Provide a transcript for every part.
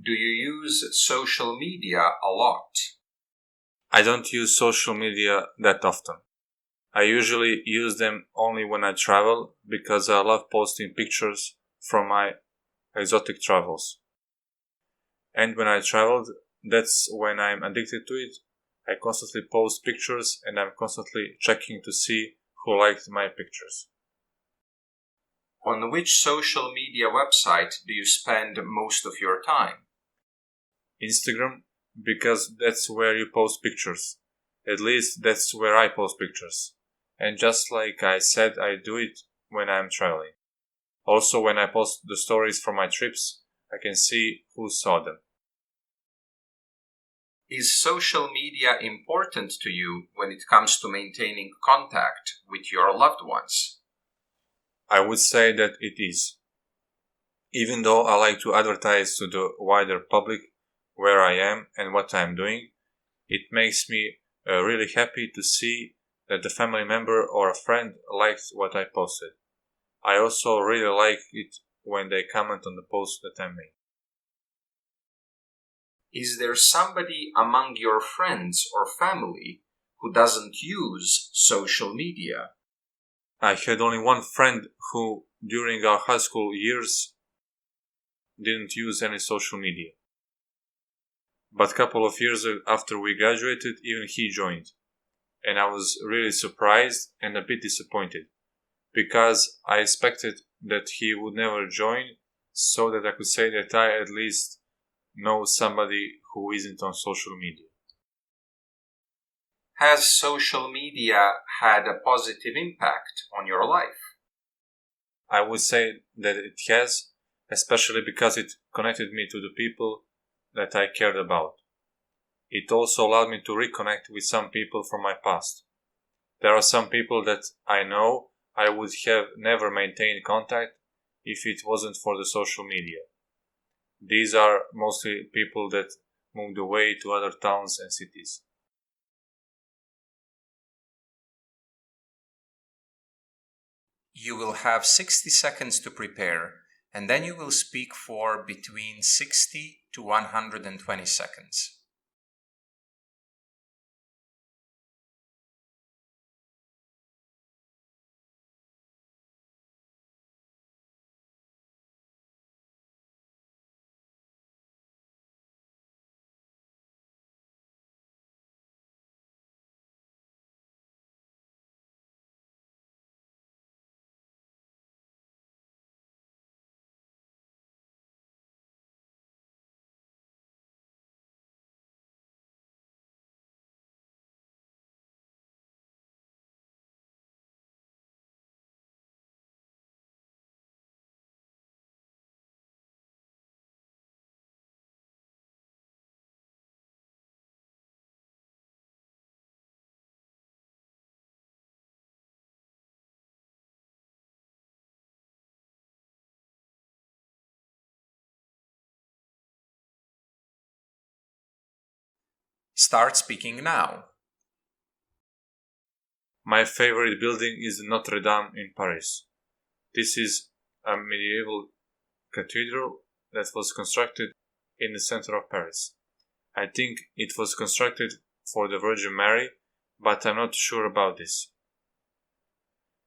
Do you use social media a lot? I don't use social media that often. I usually use them only when I travel because I love posting pictures from my exotic travels. And when I traveled, that's when I'm addicted to it. I constantly post pictures and I'm constantly checking to see who liked my pictures. On which social media website do you spend most of your time? Instagram, because that's where you post pictures. At least that's where I post pictures. And just like I said, I do it when I'm traveling. Also, when I post the stories from my trips, I can see who saw them. Is social media important to you when it comes to maintaining contact with your loved ones? I would say that it is. Even though I like to advertise to the wider public where I am and what I'm doing, it makes me really happy to see that the family member or a friend liked what I posted. I also really like it when they comment on the post that I made. Is there somebody among your friends or family who doesn't use social media? I had only one friend who, during our high school years, didn't use any social media. But a couple of years after we graduated, even he joined. And I was really surprised and a bit disappointed, because I expected that he would never join, so that I could say that I at least know somebody who isn't on social media. Has social media had a positive impact on your life? I would say that it has, especially because it connected me to the people that I cared about. It also allowed me to reconnect with some people from my past. There are some people that I know I would have never maintained contact if it wasn't for the social media. These are mostly people that moved away to other towns and cities. You will have 60 seconds to prepare, and then you will speak for between 60 to 120 seconds. Start speaking now. My favorite building is Notre Dame in Paris. This is a medieval cathedral that was constructed in the center of Paris. I think it was constructed for the Virgin Mary, but I'm not sure about this.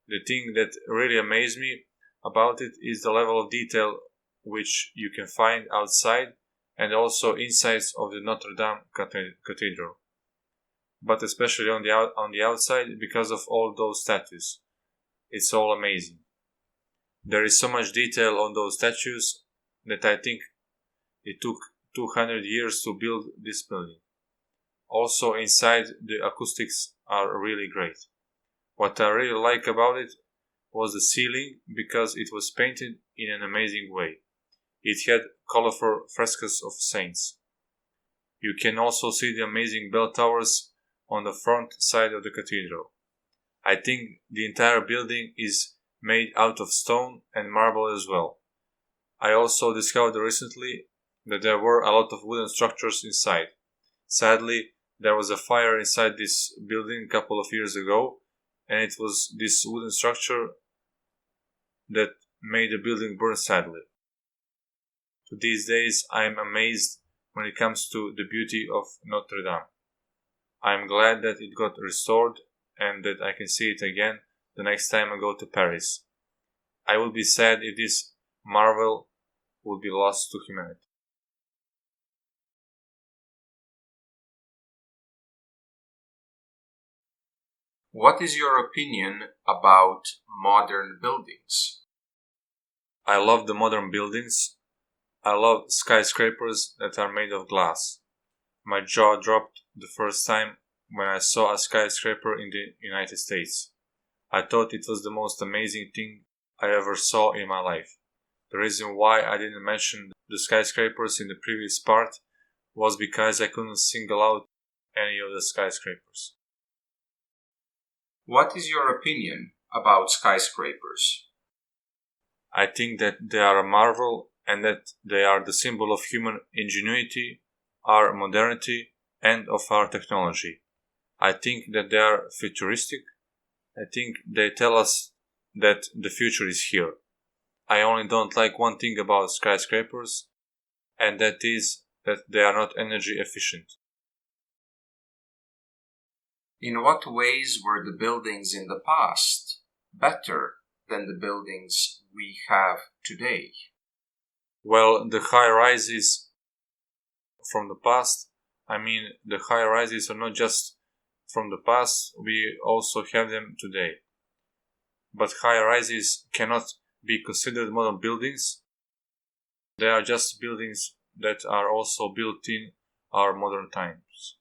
The thing that really amazed me about it is the level of detail which you can find outside and also inside of the Notre Dame Cathedral, but especially on the outside because of all those statues. It's all amazing. There is so much detail on those statues that I think it took 200 years to build this building. Also inside, the acoustics are really great. What I really like about it was the ceiling because it was painted in an amazing way. It had colorful frescoes of saints. You can also see the amazing bell towers on the front side of the cathedral. I think the entire building is made out of stone and marble as well. I also discovered recently that there were a lot of wooden structures inside. Sadly, there was a fire inside this building a couple of years ago, and it was this wooden structure that made the building burn sadly. To these days, I am amazed when it comes to the beauty of Notre Dame. I am glad that it got restored and that I can see it again the next time I go to Paris. I will be sad if this marvel will be lost to humanity. What is your opinion about modern buildings? I love the modern buildings. I love skyscrapers that are made of glass. My jaw dropped the first time when I saw a skyscraper in the United States. I thought it was the most amazing thing I ever saw in my life. The reason why I didn't mention the skyscrapers in the previous part was because I couldn't single out any of the skyscrapers. What is your opinion about skyscrapers? I think that they are a marvel and that they are the symbol of human ingenuity, our modernity, and of our technology. I think that they are futuristic. I think they tell us that the future is here. I only don't like one thing about skyscrapers, and that is that they are not energy efficient. In what ways were the buildings in the past better than the buildings we have today? Well, the high rises from the past, the high rises are not just from the past, we also have them today. But high rises cannot be considered modern buildings. They are just buildings that are also built in our modern times.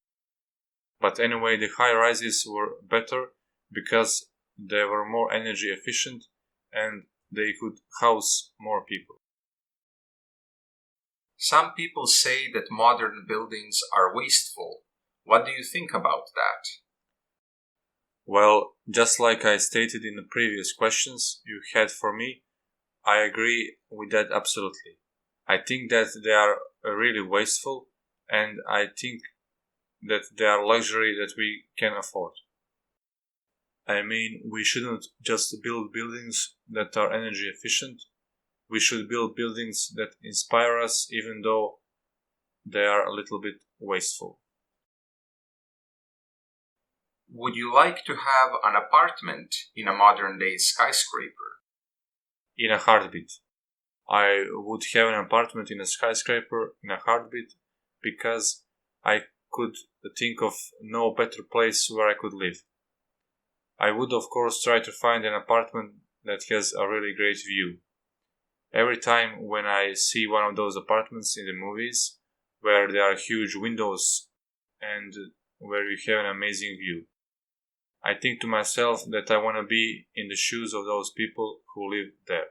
But anyway, the high rises were better because they were more energy efficient and they could house more people. Some people say that modern buildings are wasteful. What do you think about that? Well, just like I stated in the previous questions you had for me, I agree with that absolutely. I think that they are really wasteful, and I think that they are luxury that we can afford. We shouldn't just build buildings that are energy efficient. We should build buildings that inspire us even though they are a little bit wasteful. Would you like to have an apartment in a modern day skyscraper? In a heartbeat. I would have an apartment in a skyscraper in a heartbeat because I could think of no better place where I could live. I would of course try to find an apartment that has a really great view. Every time when I see one of those apartments in the movies where there are huge windows and where you have an amazing view, I think to myself that I want to be in the shoes of those people who live there.